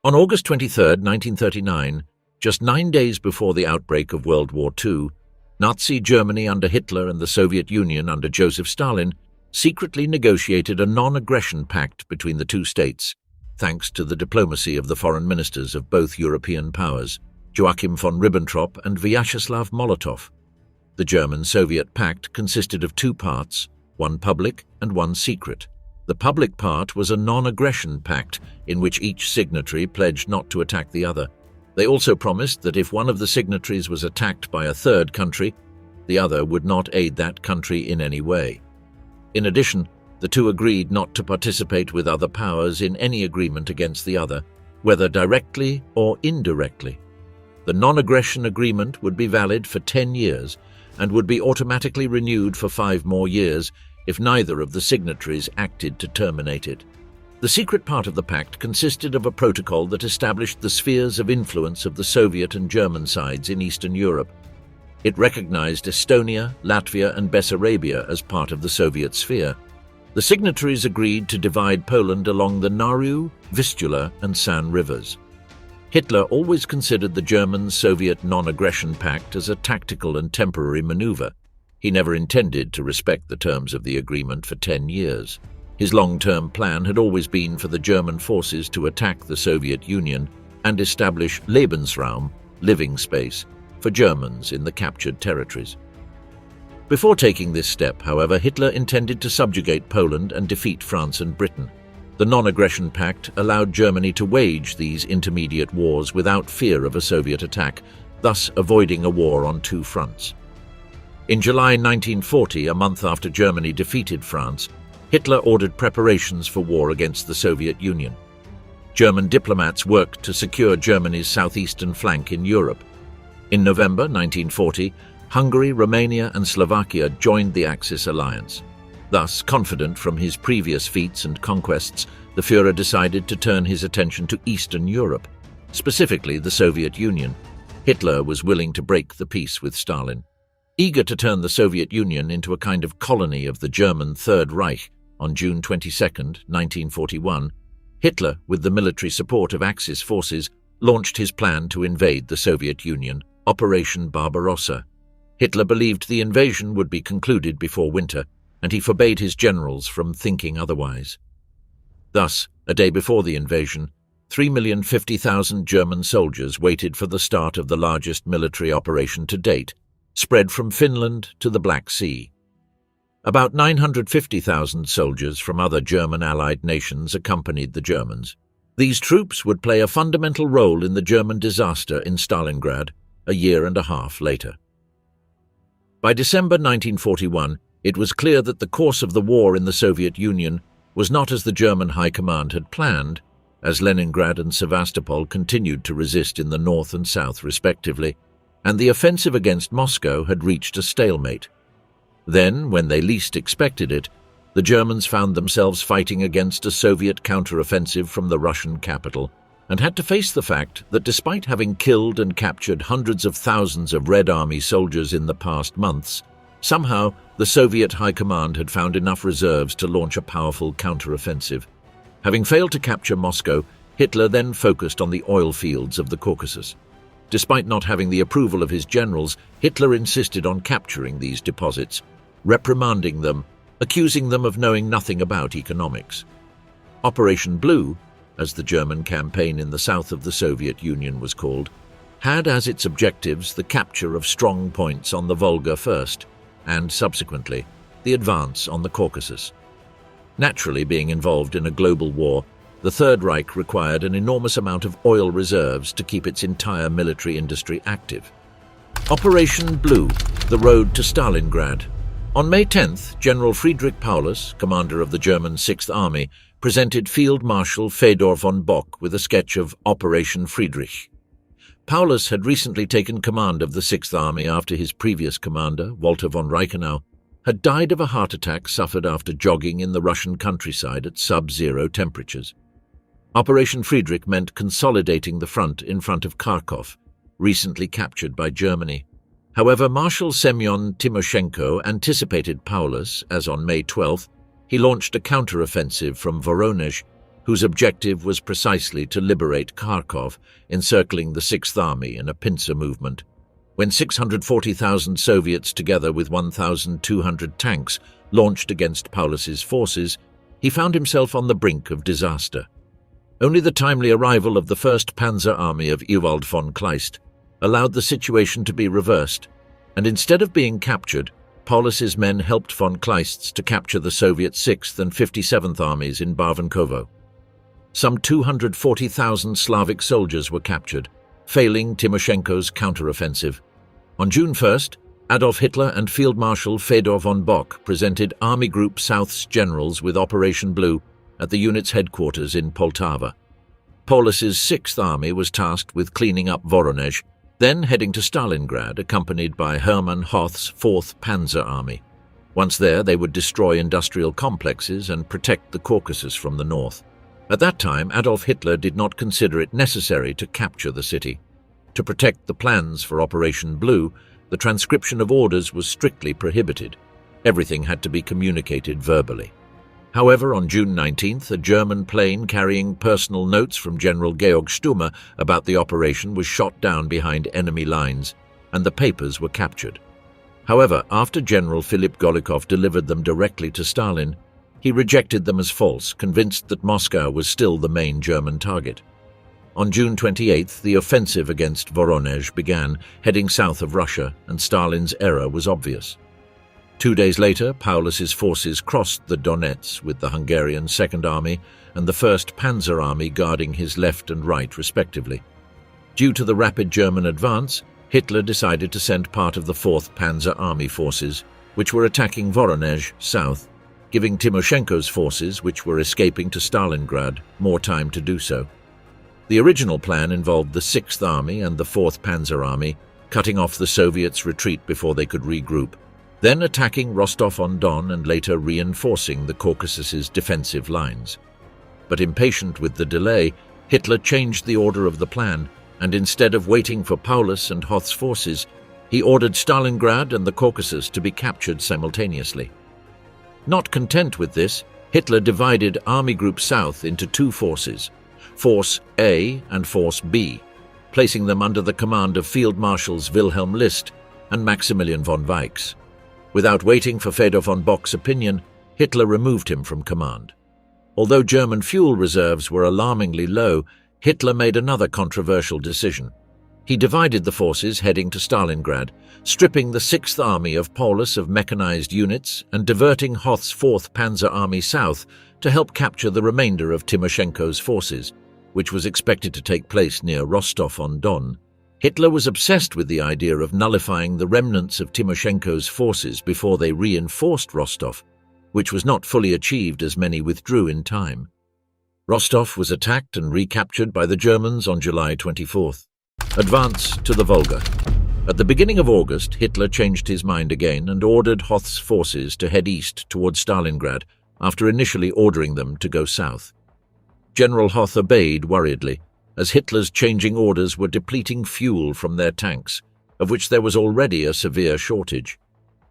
On August 23, 1939, just 9 days before the outbreak of World War II, Nazi Germany under Hitler and the Soviet Union under Joseph Stalin secretly negotiated a non-aggression pact between the two states, thanks to the diplomacy of the foreign ministers of both European powers, Joachim von Ribbentrop and Vyacheslav Molotov. The German-Soviet pact consisted of two parts, one public and one secret. The public part was a non-aggression pact in which each signatory pledged not to attack the other. They also promised that if one of the signatories was attacked by a third country, the other would not aid that country in any way. In addition, the two agreed not to participate with other powers in any agreement against the other, whether directly or indirectly. The non-aggression agreement would be valid for 10 years and would be automatically renewed for 5 more years if neither of the signatories acted to terminate it. The secret part of the pact consisted of a protocol that established the spheres of influence of the Soviet and German sides in Eastern Europe. It recognized Estonia, Latvia, and Bessarabia as part of the Soviet sphere. The signatories agreed to divide Poland along the Narew, Vistula, and San rivers. Hitler always considered the German-Soviet non-aggression pact as a tactical and temporary maneuver. He never intended to respect the terms of the agreement for 10 years. His long-term plan had always been for the German forces to attack the Soviet Union and establish Lebensraum, living space, for Germans in the captured territories. Before taking this step, however, Hitler intended to subjugate Poland and defeat France and Britain. The non-aggression pact allowed Germany to wage these intermediate wars without fear of a Soviet attack, thus avoiding a war on two fronts. In July 1940, a month after Germany defeated France, Hitler ordered preparations for war against the Soviet Union. German diplomats worked to secure Germany's southeastern flank in Europe. In November 1940, Hungary, Romania, and Slovakia joined the Axis alliance. Thus, confident from his previous feats and conquests, the Führer decided to turn his attention to Eastern Europe, specifically the Soviet Union. Hitler was willing to break the peace with Stalin. Eager to turn the Soviet Union into a kind of colony of the German Third Reich, on June 22, 1941, Hitler, with the military support of Axis forces, launched his plan to invade the Soviet Union, Operation Barbarossa. Hitler believed the invasion would be concluded before winter, and he forbade his generals from thinking otherwise. Thus, a day before the invasion, 3,050,000 German soldiers waited for the start of the largest military operation to date, spread from Finland to the Black Sea. About 950,000 soldiers from other German allied nations accompanied the Germans. These troops would play a fundamental role in the German disaster in Stalingrad a year and a half later. By December 1941, it was clear that the course of the war in the Soviet Union was not as the German High Command had planned, as Leningrad and Sevastopol continued to resist in the north and south respectively, and the offensive against Moscow had reached a stalemate. Then, when they least expected it, the Germans found themselves fighting against a Soviet counteroffensive from the Russian capital, and had to face the fact that despite having killed and captured hundreds of thousands of Red Army soldiers in the past months, somehow the Soviet High Command had found enough reserves to launch a powerful counteroffensive. Having failed to capture Moscow, Hitler then focused on the oil fields of the Caucasus. Despite not having the approval of his generals, Hitler insisted on capturing these deposits, reprimanding them, accusing them of knowing nothing about economics. Operation Blue, as the German campaign in the south of the Soviet Union was called, had as its objectives the capture of strong points on the Volga first, and subsequently, the advance on the Caucasus. Naturally, being involved in a global war, the Third Reich required an enormous amount of oil reserves to keep its entire military industry active. Operation Blue, the road to Stalingrad. On May 10th, General Friedrich Paulus, commander of the German Sixth Army, presented Field Marshal Fedor von Bock with a sketch of Operation Friedrich. Paulus had recently taken command of the Sixth Army after his previous commander, Walter von Reichenau, had died of a heart attack suffered after jogging in the Russian countryside at sub-zero temperatures. Operation Friedrich meant consolidating the front in front of Kharkov, recently captured by Germany. However, Marshal Semyon Timoshenko anticipated Paulus, as on May 12th, he launched a counteroffensive from Voronezh, whose objective was precisely to liberate Kharkov, encircling the Sixth Army in a pincer movement. When 640,000 Soviets, together with 1,200 tanks, launched against Paulus's forces, he found himself on the brink of disaster. Only the timely arrival of the 1st Panzer Army of Ewald von Kleist allowed the situation to be reversed, and instead of being captured, Paulus's men helped von Kleist's to capture the Soviet 6th and 57th Armies in Bavankovo. Some 240,000 Slavic soldiers were captured, failing Timoshenko's counteroffensive. On June 1st, Adolf Hitler and Field Marshal Fedor von Bock presented Army Group South's generals with Operation Blue at the unit's headquarters in Poltava. Paulus's 6th Army was tasked with cleaning up Voronezh, then heading to Stalingrad, accompanied by Hermann Hoth's 4th Panzer Army. Once there, they would destroy industrial complexes and protect the Caucasus from the north. At that time, Adolf Hitler did not consider it necessary to capture the city. To protect the plans for Operation Blue, the transcription of orders was strictly prohibited. Everything had to be communicated verbally. However, on June 19th, a German plane carrying personal notes from General Georg Stumme about the operation was shot down behind enemy lines, and the papers were captured. However, after General Philip Golikov delivered them directly to Stalin, he rejected them as false, convinced that Moscow was still the main German target. On June 28th, the offensive against Voronezh began, heading south of Russia, and Stalin's error was obvious. 2 days later, Paulus's forces crossed the Donets with the Hungarian Second Army and the 1st Panzer Army guarding his left and right respectively. Due to the rapid German advance, Hitler decided to send part of the 4th Panzer Army forces, which were attacking Voronezh south, giving Timoshenko's forces, which were escaping to Stalingrad, more time to do so. The original plan involved the 6th Army and the 4th Panzer Army cutting off the Soviets' retreat before they could regroup, then attacking Rostov-on-Don and later reinforcing the Caucasus's defensive lines. But impatient with the delay, Hitler changed the order of the plan, and instead of waiting for Paulus and Hoth's forces, he ordered Stalingrad and the Caucasus to be captured simultaneously. Not content with this, Hitler divided Army Group South into two forces, Force A and Force B, placing them under the command of Field Marshals Wilhelm List and Maximilian von Weichs. Without waiting for Fedor von Bock's opinion, Hitler removed him from command. Although German fuel reserves were alarmingly low, Hitler made another controversial decision. He divided the forces heading to Stalingrad, stripping the 6th Army of Paulus of mechanized units and diverting Hoth's 4th Panzer Army south to help capture the remainder of Timoshenko's forces, which was expected to take place near Rostov-on-Don. Hitler was obsessed with the idea of nullifying the remnants of Timoshenko's forces before they reinforced Rostov, which was not fully achieved as many withdrew in time. Rostov was attacked and recaptured by the Germans on July 24th. Advance to the Volga. At the beginning of August, Hitler changed his mind again and ordered Hoth's forces to head east towards Stalingrad, after initially ordering them to go south. General Hoth obeyed worriedly, as Hitler's changing orders were depleting fuel from their tanks, of which there was already a severe shortage.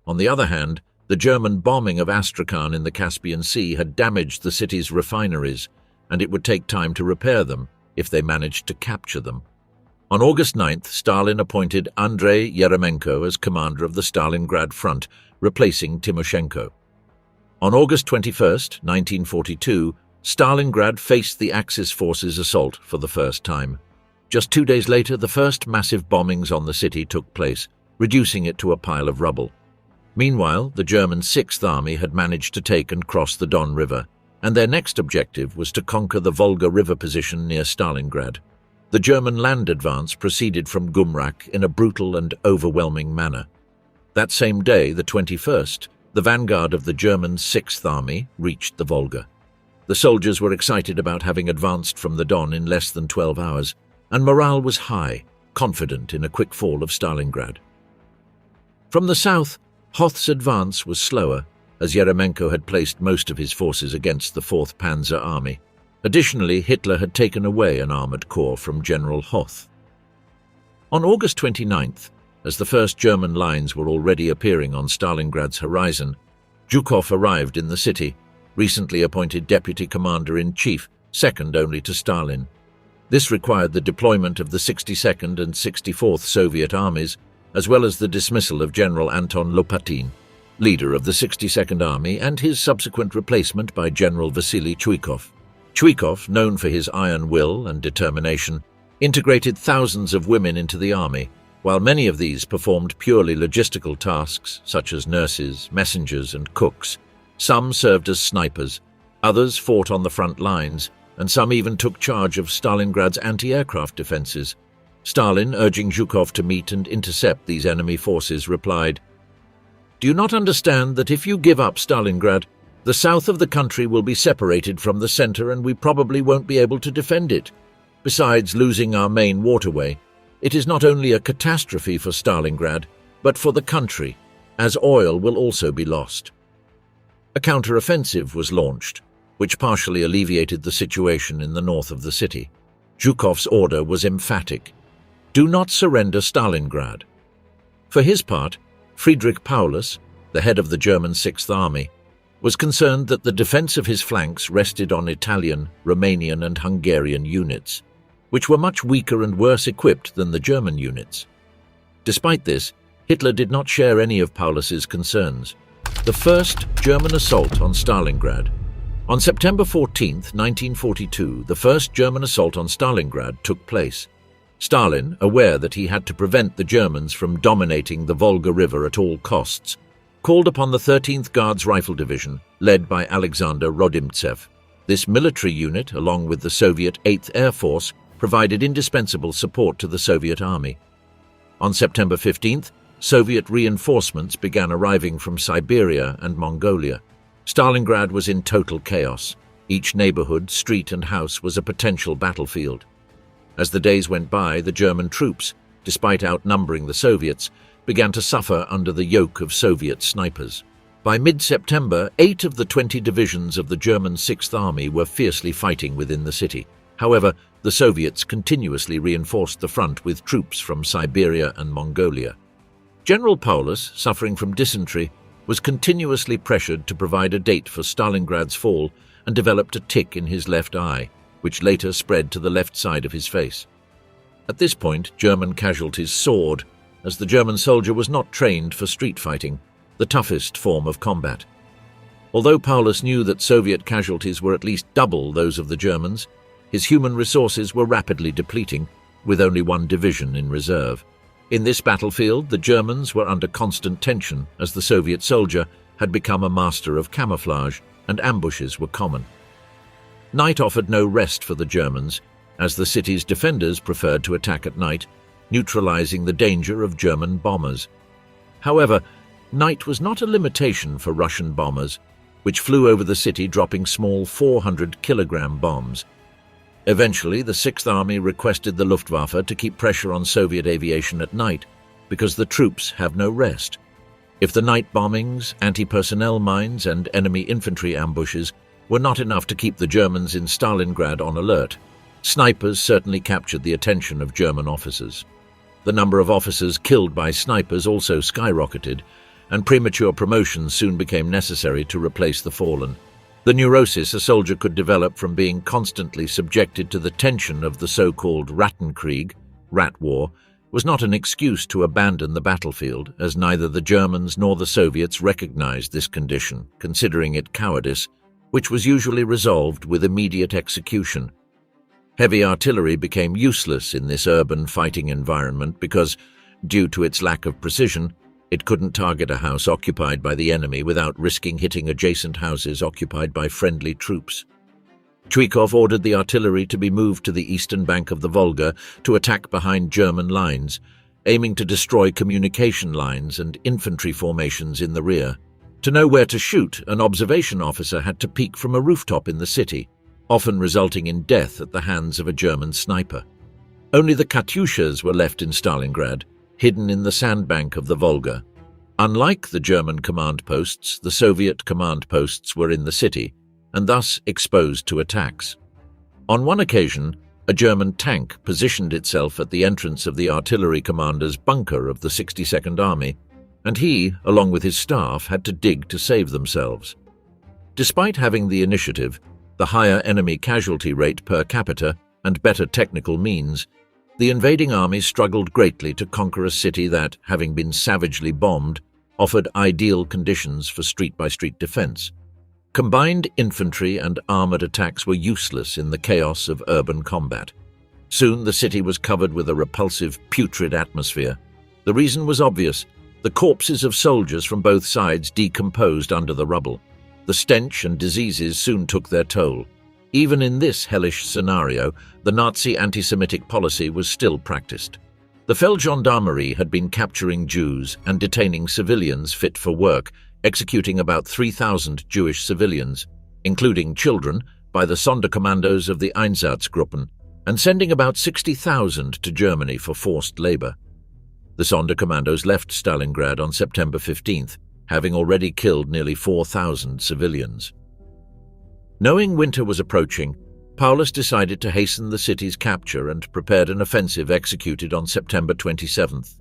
On the other hand, the German bombing of Astrakhan in the Caspian Sea had damaged the city's refineries, and it would take time to repair them if they managed to capture them. On August 9th, Stalin appointed Andrei Yeremenko as commander of the Stalingrad front, replacing Timoshenko. On August 21st, 1942, Stalingrad faced the Axis forces' assault for the first time. Just 2 days later, the first massive bombings on the city took place, reducing it to a pile of rubble. Meanwhile, the German 6th Army had managed to take and cross the Don River, and their next objective was to conquer the Volga River position near Stalingrad. The German land advance proceeded from Gumrak in a brutal and overwhelming manner. That same day, the 21st, the vanguard of the German 6th Army reached the Volga. The soldiers were excited about having advanced from the Don in less than 12 hours, and morale was high, confident in a quick fall of Stalingrad. From the south, Hoth's advance was slower, as Yeremenko had placed most of his forces against the 4th Panzer Army. Additionally, Hitler had taken away an armoured corps from General Hoth. On August 29th, as the first German lines were already appearing on Stalingrad's horizon, Zhukov arrived in the city, recently appointed Deputy Commander-in-Chief second only to Stalin. This required the deployment of the 62nd and 64th Soviet armies, as well as the dismissal of General Anton Lopatin, leader of the 62nd Army, and his subsequent replacement by General Vasily Chuikov. Chuikov, known for his iron will and determination, integrated thousands of women into the army. While many of these performed purely logistical tasks, such as nurses, messengers, and cooks, some served as snipers, others fought on the front lines, and some even took charge of Stalingrad's anti-aircraft defenses. Stalin, urging Zhukov to meet and intercept these enemy forces, replied, "Do you not understand that if you give up Stalingrad, the south of the country will be separated from the center and we probably won't be able to defend it? Besides losing our main waterway, it is not only a catastrophe for Stalingrad, but for the country, as oil will also be lost." A counteroffensive was launched, which partially alleviated the situation in the north of the city. Zhukov's order was emphatic: do not surrender Stalingrad. For his part, Friedrich Paulus, the head of the German Sixth Army, was concerned that the defense of his flanks rested on Italian, Romanian, and Hungarian units, which were much weaker and worse equipped than the German units. Despite this, Hitler did not share any of Paulus's concerns. The first German assault on Stalingrad. On September 14, 1942, the first German assault on Stalingrad took place. Stalin, aware that he had to prevent the Germans from dominating the Volga River at all costs, called upon the 13th Guards Rifle Division, led by Alexander Rodimtsev. This military unit, along with the Soviet 8th Air Force, provided indispensable support to the Soviet army. On September 15th, Soviet reinforcements began arriving from Siberia and Mongolia. Stalingrad was in total chaos. Each neighborhood, street, and house was a potential battlefield. As the days went by, the German troops, despite outnumbering the Soviets, began to suffer under the yoke of Soviet snipers. By mid-September, 8 of the 20 divisions of the German Sixth Army were fiercely fighting within the city. However, the Soviets continuously reinforced the front with troops from Siberia and Mongolia. General Paulus, suffering from dysentery, was continuously pressured to provide a date for Stalingrad's fall and developed a tic in his left eye, which later spread to the left side of his face. At this point, German casualties soared, as the German soldier was not trained for street fighting, the toughest form of combat. Although Paulus knew that Soviet casualties were at least double those of the Germans, his human resources were rapidly depleting, with only one division in reserve. In this battlefield, the Germans were under constant tension as the Soviet soldier had become a master of camouflage and ambushes were common. Night offered no rest for the Germans, as the city's defenders preferred to attack at night, neutralizing the danger of German bombers. However, night was not a limitation for Russian bombers, which flew over the city dropping small 400-kilogram bombs. Eventually, the Sixth Army requested the Luftwaffe to keep pressure on Soviet aviation at night, because the troops have no rest. If the night bombings, anti-personnel mines, and enemy infantry ambushes were not enough to keep the Germans in Stalingrad on alert, snipers certainly captured the attention of German officers. The number of officers killed by snipers also skyrocketed, and premature promotions soon became necessary to replace the fallen. The neurosis a soldier could develop from being constantly subjected to the tension of the so-called Rattenkrieg, rat war, was not an excuse to abandon the battlefield, as neither the Germans nor the Soviets recognized this condition, considering it cowardice, which was usually resolved with immediate execution. Heavy artillery became useless in this urban fighting environment because, due to its lack of precision, it couldn't target a house occupied by the enemy without risking hitting adjacent houses occupied by friendly troops. Chuikov ordered the artillery to be moved to the eastern bank of the Volga to attack behind German lines, aiming to destroy communication lines and infantry formations in the rear. To know where to shoot, an observation officer had to peek from a rooftop in the city, often resulting in death at the hands of a German sniper. Only the Katyushas were left in Stalingrad, hidden in the sandbank of the Volga. Unlike the German command posts, the Soviet command posts were in the city, and thus exposed to attacks. On one occasion, a German tank positioned itself at the entrance of the artillery commander's bunker of the 62nd Army, and he, along with his staff, had to dig to save themselves. Despite having the initiative, the higher enemy casualty rate per capita, and better technical means, the invading army struggled greatly to conquer a city that, having been savagely bombed, offered ideal conditions for street-by-street defense. Combined infantry and armored attacks were useless in the chaos of urban combat. Soon the city was covered with a repulsive, putrid atmosphere. The reason was obvious. The corpses of soldiers from both sides decomposed under the rubble. The stench and diseases soon took their toll. Even in this hellish scenario, the Nazi anti-Semitic policy was still practiced. The Feldgendarmerie had been capturing Jews and detaining civilians fit for work, executing about 3,000 Jewish civilians, including children, by the Sonderkommandos of the Einsatzgruppen, and sending about 60,000 to Germany for forced labor. The Sonderkommandos left Stalingrad on September 15th, having already killed nearly 4,000 civilians. Knowing winter was approaching, Paulus decided to hasten the city's capture and prepared an offensive executed on September 27th.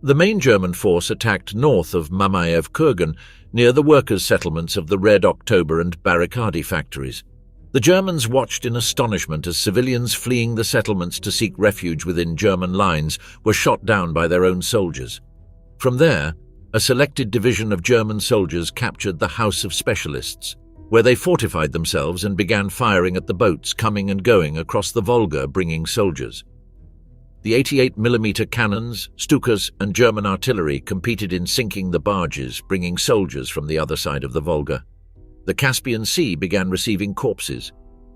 The main German force attacked north of Mamayev-Kurgan, near the workers' settlements of the Red October and Barricadi factories. The Germans watched in astonishment as civilians fleeing the settlements to seek refuge within German lines were shot down by their own soldiers. From there, a selected division of German soldiers captured the House of Specialists, where they fortified themselves and began firing at the boats coming and going across the Volga bringing soldiers. The 88mm cannons, Stukas, and German artillery competed in sinking the barges bringing soldiers from the other side of the Volga. The Caspian Sea began receiving corpses.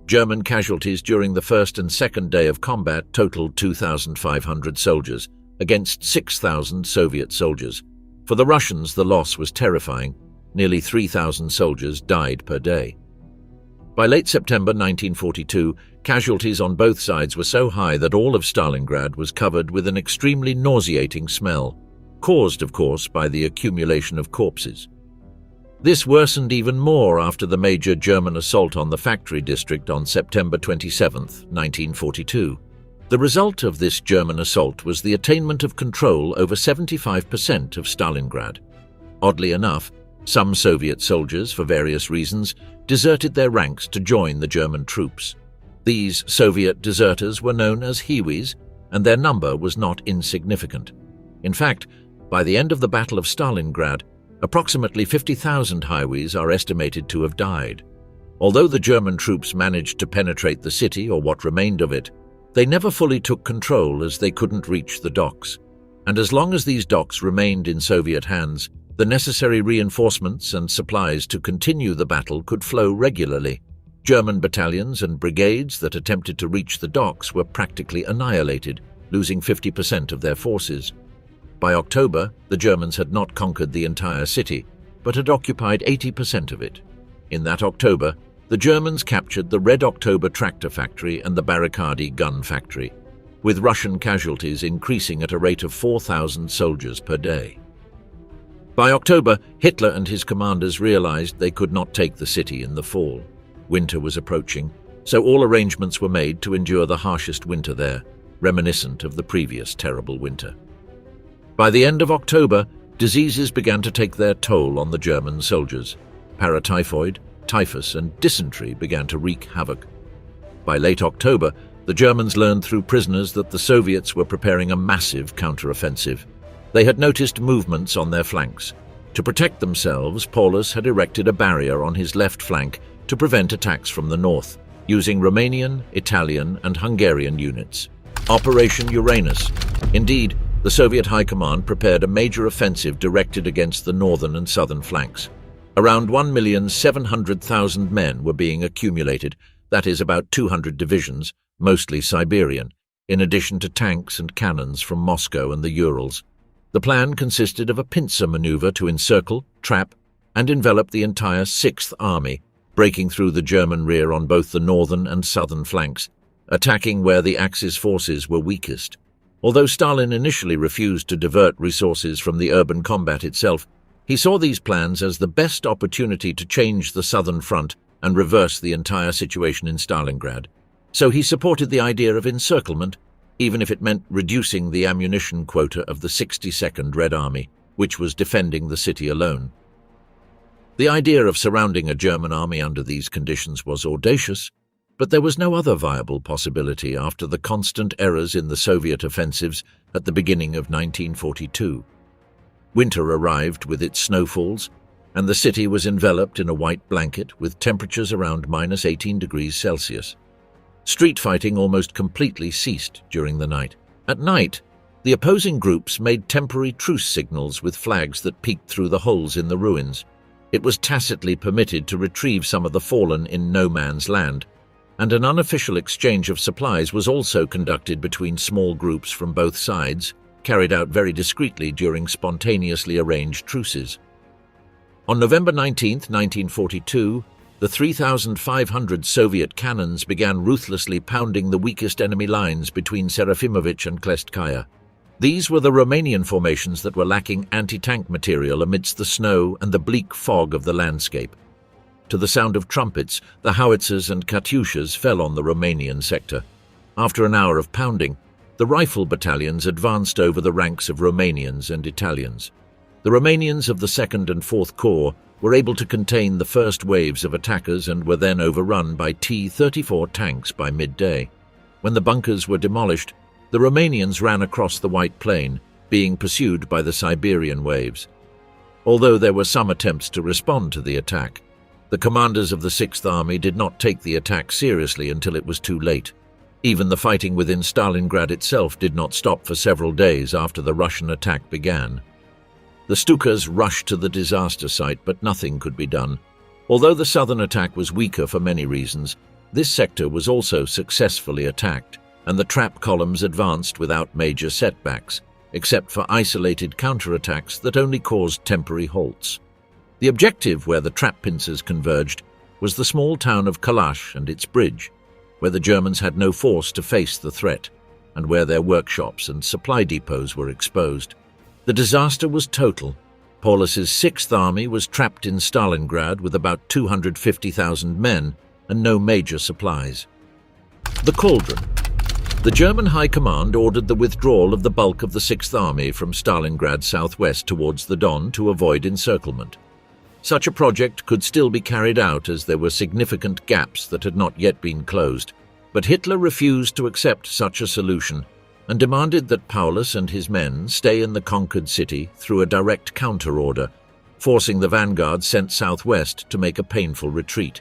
German casualties during the first and second day of combat totaled 2,500 soldiers, against 6,000 Soviet soldiers. For the Russians, the loss was terrifying. Nearly 3,000 soldiers died per day. By late September 1942, casualties on both sides were so high that all of Stalingrad was covered with an extremely nauseating smell, caused, of course, by the accumulation of corpses. This worsened even more after the major German assault on the factory district on September 27, 1942. The result of this German assault was the attainment of control over 75% of Stalingrad. Oddly enough, some Soviet soldiers, for various reasons, deserted their ranks to join the German troops. These Soviet deserters were known as Hiwis, and their number was not insignificant. In fact, by the end of the Battle of Stalingrad, approximately 50,000 Hiwis are estimated to have died. Although the German troops managed to penetrate the city, or what remained of it, they never fully took control as they couldn't reach the docks. And as long as these docks remained in Soviet hands, the necessary reinforcements and supplies to continue the battle could flow regularly. German battalions and brigades that attempted to reach the docks were practically annihilated, losing 50% of their forces. By October, the Germans had not conquered the entire city, but had occupied 80% of it. In that October, the Germans captured the Red October tractor factory and the Barricadi gun factory, with Russian casualties increasing at a rate of 4,000 soldiers per day. By October, Hitler and his commanders realized they could not take the city in the fall. Winter was approaching, so all arrangements were made to endure the harshest winter there, reminiscent of the previous terrible winter. By the end of October, diseases began to take their toll on the German soldiers. Paratyphoid, typhus, and dysentery began to wreak havoc. By late October, the Germans learned through prisoners that the Soviets were preparing a massive counteroffensive. They had noticed movements on their flanks. To protect themselves, Paulus had erected a barrier on his left flank to prevent attacks from the north, using Romanian, Italian, and Hungarian units. Operation Uranus. Indeed, the Soviet High Command prepared a major offensive directed against the northern and southern flanks. Around 1,700,000 men were being accumulated, that is about 200 divisions, mostly Siberian, in addition to tanks and cannons from Moscow and the Urals. The plan consisted of a pincer maneuver to encircle, trap, and envelop the entire 6th Army, breaking through the German rear on both the northern and southern flanks, attacking where the Axis forces were weakest. Although Stalin initially refused to divert resources from the urban combat itself, he saw these plans as the best opportunity to change the southern front and reverse the entire situation in Stalingrad. So he supported the idea of encirclement, even if it meant reducing the ammunition quota of the 62nd Red Army, which was defending the city alone. The idea of surrounding a German army under these conditions was audacious, but there was no other viable possibility after the constant errors in the Soviet offensives at the beginning of 1942. Winter arrived with its snowfalls, and the city was enveloped in a white blanket with temperatures around -18 degrees Celsius. Street fighting almost completely ceased during the night. At night, the opposing groups made temporary truce signals with flags that peeked through the holes in the ruins. It was tacitly permitted to retrieve some of the fallen in no man's land, and an unofficial exchange of supplies was also conducted between small groups from both sides, carried out very discreetly during spontaneously arranged truces. On November 19, 1942, the 3,500 Soviet cannons began ruthlessly pounding the weakest enemy lines between Serafimovich and Klestkaya. These were the Romanian formations that were lacking anti-tank material amidst the snow and the bleak fog of the landscape. To the sound of trumpets, the howitzers and Katyushas fell on the Romanian sector. After an hour of pounding, the rifle battalions advanced over the ranks of Romanians and Italians. The Romanians of the 2nd and 4th Corps were able to contain the first waves of attackers and were then overrun by T-34 tanks by midday. When the bunkers were demolished, the Romanians ran across the White Plain, being pursued by the Siberian waves. Although there were some attempts to respond to the attack, the commanders of the 6th Army did not take the attack seriously until it was too late. Even the fighting within Stalingrad itself did not stop for several days after the Russian attack began. The Stukas rushed to the disaster site, but nothing could be done. Although the southern attack was weaker for many reasons, this sector was also successfully attacked, and the trap columns advanced without major setbacks, except for isolated counterattacks that only caused temporary halts. The objective where the trap pincers converged was the small town of Kalash and its bridge, where the Germans had no force to face the threat, and where their workshops and supply depots were exposed. The disaster was total. Paulus's 6th Army was trapped in Stalingrad with about 250,000 men and no major supplies. The Cauldron. The German High Command ordered the withdrawal of the bulk of the 6th Army from Stalingrad southwest towards the Don to avoid encirclement. Such a project could still be carried out as there were significant gaps that had not yet been closed, but Hitler refused to accept such a solution and demanded that Paulus and his men stay in the conquered city through a direct counter-order, forcing the vanguard sent southwest to make a painful retreat.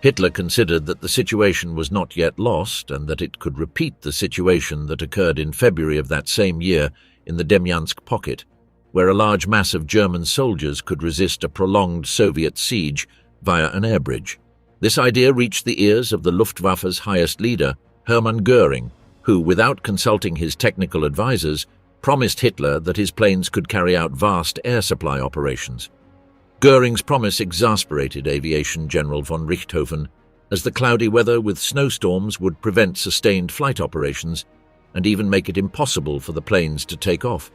Hitler considered that the situation was not yet lost and that it could repeat the situation that occurred in February of that same year in the Demyansk pocket, where a large mass of German soldiers could resist a prolonged Soviet siege via an air bridge. This idea reached the ears of the Luftwaffe's highest leader, Hermann Göring, who, without consulting his technical advisors, promised Hitler that his planes could carry out vast air supply operations. Göring's promise exasperated Aviation General von Richthofen, as the cloudy weather with snowstorms would prevent sustained flight operations and even make it impossible for the planes to take off.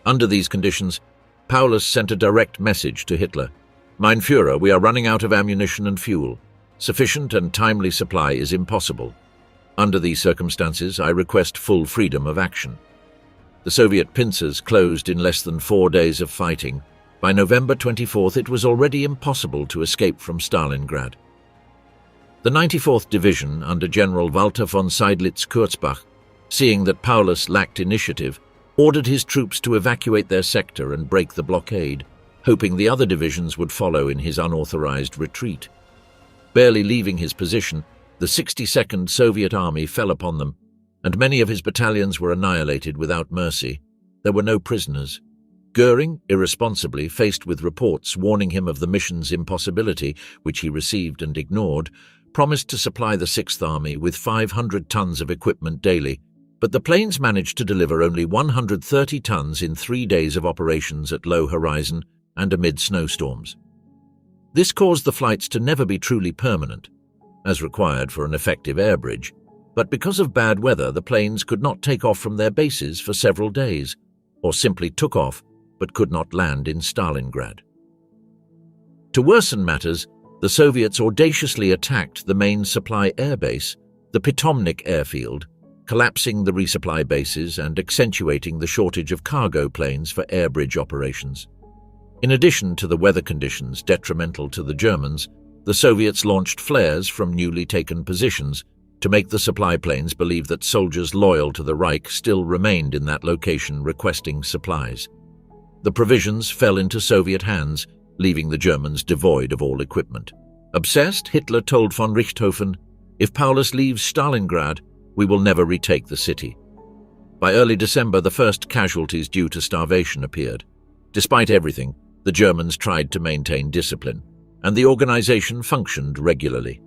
Under these conditions, Paulus sent a direct message to Hitler. "Mein Führer, we are running out of ammunition and fuel. Sufficient and timely supply is impossible. Under these circumstances, I request full freedom of action." The Soviet pincers closed in less than 4 days of fighting. By November 24th, it was already impossible to escape from Stalingrad. The 94th Division, under General Walter von Seydlitz-Kurzbach, seeing that Paulus lacked initiative, ordered his troops to evacuate their sector and break the blockade, hoping the other divisions would follow in his unauthorized retreat. Barely leaving his position, the 62nd Soviet Army fell upon them, and many of his battalions were annihilated without mercy. There were no prisoners. Göring, irresponsibly faced with reports warning him of the mission's impossibility, which he received and ignored, promised to supply the 6th Army with 500 tons of equipment daily, but the planes managed to deliver only 130 tons in 3 days of operations at low horizon and amid snowstorms. This caused the flights to never be truly permanent, as required for an effective air bridge, but because of bad weather the planes could not take off from their bases for several days, or simply took off but could not land in Stalingrad. To worsen matters, the Soviets audaciously attacked the main supply airbase, the Pitomnik airfield, collapsing the resupply bases and accentuating the shortage of cargo planes for air bridge operations. In addition to the weather conditions detrimental to the Germans, the Soviets launched flares from newly taken positions to make the supply planes believe that soldiers loyal to the Reich still remained in that location requesting supplies. The provisions fell into Soviet hands, leaving the Germans devoid of all equipment. Obsessed, Hitler told von Richthofen, "If Paulus leaves Stalingrad, we will never retake the city." By early December, the first casualties due to starvation appeared. Despite everything, the Germans tried to maintain discipline, and the organization functioned regularly.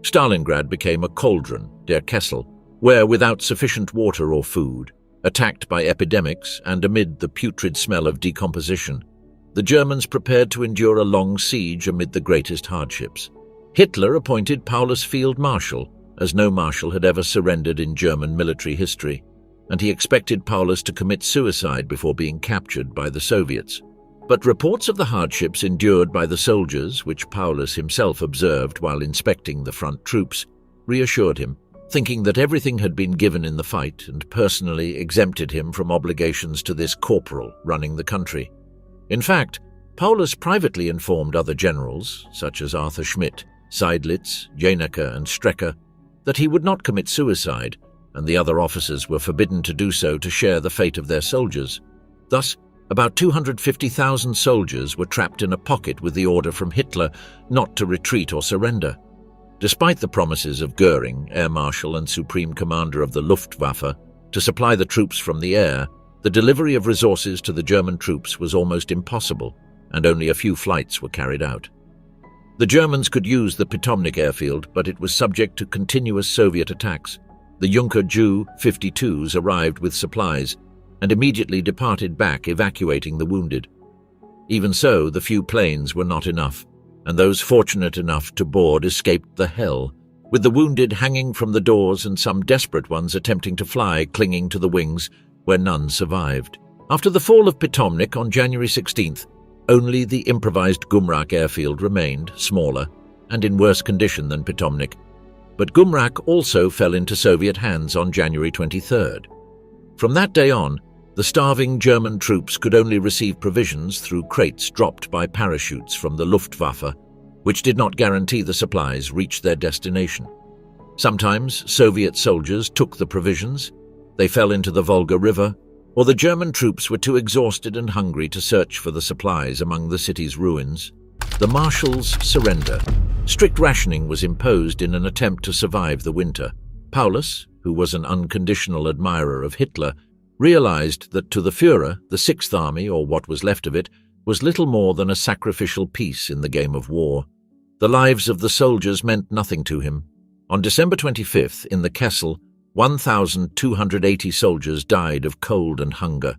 Stalingrad became a cauldron, der Kessel, where, without sufficient water or food, attacked by epidemics and amid the putrid smell of decomposition, the Germans prepared to endure a long siege amid the greatest hardships. Hitler appointed Paulus field marshal, as no marshal had ever surrendered in German military history, and he expected Paulus to commit suicide before being captured by the Soviets. But reports of the hardships endured by the soldiers, which Paulus himself observed while inspecting the front troops, reassured him, thinking that everything had been given in the fight and personally exempted him from obligations to this corporal running the country. In fact, Paulus privately informed other generals, such as Arthur Schmidt, Seydlitz, Jänecke and Strecker, that he would not commit suicide, and the other officers were forbidden to do so to share the fate of their soldiers. Thus, about 250,000 soldiers were trapped in a pocket with the order from Hitler not to retreat or surrender. Despite the promises of Göring, Air Marshal and Supreme Commander of the Luftwaffe, to supply the troops from the air, the delivery of resources to the German troops was almost impossible, and only a few flights were carried out. The Germans could use the Pitomnik airfield, but it was subject to continuous Soviet attacks. The Junker Ju-52s arrived with supplies and immediately departed back, evacuating the wounded. Even so, the few planes were not enough, and those fortunate enough to board escaped the hell, with the wounded hanging from the doors and some desperate ones attempting to fly, clinging to the wings, where none survived. After the fall of Pitomnik on January 16th, only the improvised Gumrak airfield remained, smaller and in worse condition than Pitomnik. But Gumrak also fell into Soviet hands on January 23rd. From that day on, the starving German troops could only receive provisions through crates dropped by parachutes from the Luftwaffe, which did not guarantee the supplies reached their destination. Sometimes Soviet soldiers took the provisions, they fell into the Volga River, or the German troops were too exhausted and hungry to search for the supplies among the city's ruins. The marshals surrender. Strict rationing was imposed in an attempt to survive the winter. Paulus, who was an unconditional admirer of Hitler, realized that to the Führer, the Sixth Army, or what was left of it, was little more than a sacrificial piece in the game of war. The lives of the soldiers meant nothing to him. On December 25th, in the Kessel, 1,280 soldiers died of cold and hunger.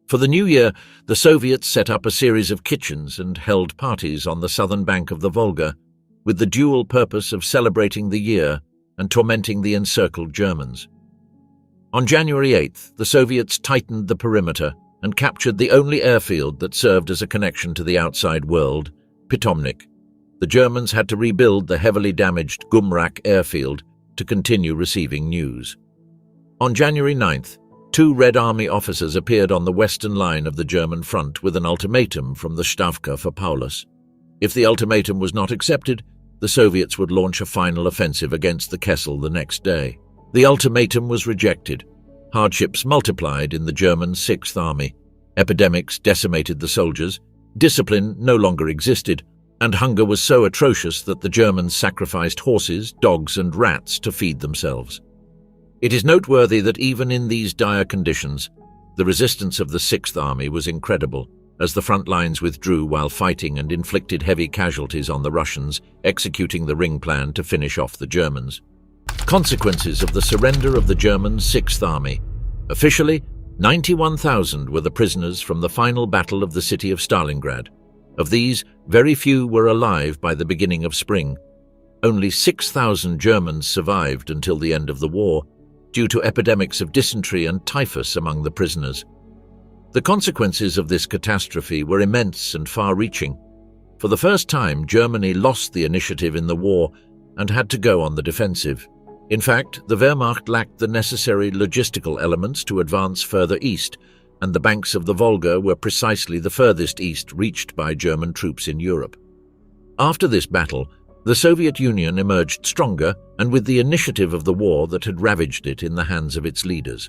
For the new year, the Soviets set up a series of kitchens and held parties on the southern bank of the Volga, with the dual purpose of celebrating the year and tormenting the encircled Germans. On January 8th, the Soviets tightened the perimeter and captured the only airfield that served as a connection to the outside world, Pitomnik. The Germans had to rebuild the heavily damaged Gumrak airfield to continue receiving news. On January 9th, 2 Red Army officers appeared on the western line of the German front with an ultimatum from the Stavka for Paulus. If the ultimatum was not accepted, the Soviets would launch a final offensive against the Kessel the next day. The ultimatum was rejected. Hardships multiplied in the German Sixth Army. Epidemics decimated the soldiers, discipline no longer existed, and hunger was so atrocious that the Germans sacrificed horses, dogs, and rats to feed themselves. It is noteworthy that even in these dire conditions, the resistance of the Sixth Army was incredible, as the front lines withdrew while fighting and inflicted heavy casualties on the Russians, executing the ring plan to finish off the Germans. Consequences of the surrender of the German Sixth Army. Officially, 91,000 were the prisoners from the final battle of the city of Stalingrad. Of these, very few were alive by the beginning of spring. Only 6,000 Germans survived until the end of the war, due to epidemics of dysentery and typhus among the prisoners. The consequences of this catastrophe were immense and far-reaching. For the first time, Germany lost the initiative in the war and had to go on the defensive. In fact, the Wehrmacht lacked the necessary logistical elements to advance further east, and the banks of the Volga were precisely the furthest east reached by German troops in Europe. After this battle, the Soviet Union emerged stronger and with the initiative of the war that had ravaged it in the hands of its leaders.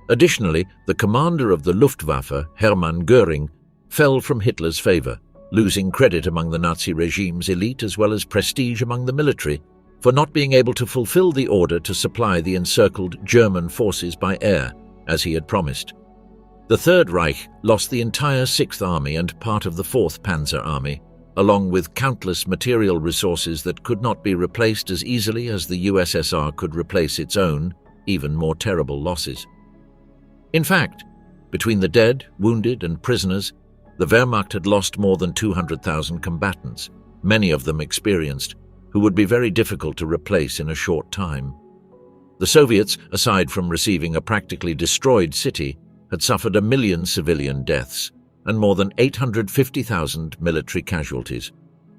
Additionally, the commander of the Luftwaffe, Hermann Göring, fell from Hitler's favor, losing credit among the Nazi regime's elite as well as prestige among the military for not being able to fulfill the order to supply the encircled German forces by air, as he had promised. The Third Reich lost the entire Sixth Army and part of the Fourth Panzer Army, along with countless material resources that could not be replaced as easily as the USSR could replace its own, even more terrible losses. In fact, between the dead, wounded, and prisoners, the Wehrmacht had lost more than 200,000 combatants, many of them experienced, who would be very difficult to replace in a short time. The Soviets, aside from receiving a practically destroyed city, had suffered 1 million civilian deaths and more than 850,000 military casualties.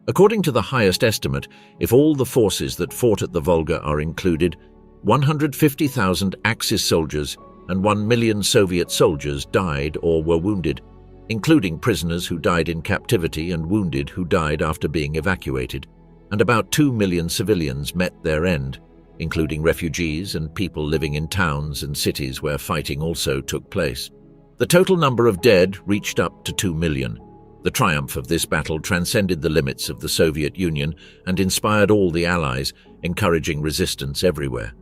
According to the highest estimate, if all the forces that fought at the Volga are included, 150,000 Axis soldiers and 1 million Soviet soldiers died or were wounded, including prisoners who died in captivity and wounded who died after being evacuated, and about 2 million civilians met their end, including refugees and people living in towns and cities where fighting also took place. The total number of dead reached up to 2 million. The triumph of this battle transcended the limits of the Soviet Union and inspired all the Allies, encouraging resistance everywhere.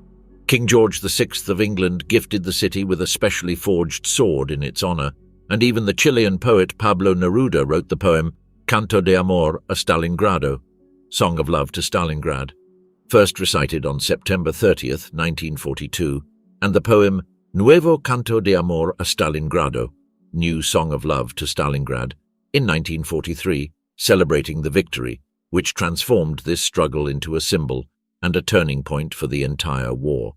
King George VI of England gifted the city with a specially forged sword in its honor, and even the Chilean poet Pablo Neruda wrote the poem Canto de Amor a Stalingrado, Song of Love to Stalingrad, first recited on September 30th, 1942, and the poem Nuevo Canto de Amor a Stalingrado, New Song of Love to Stalingrad, in 1943, celebrating the victory, which transformed this struggle into a symbol and a turning point for the entire war.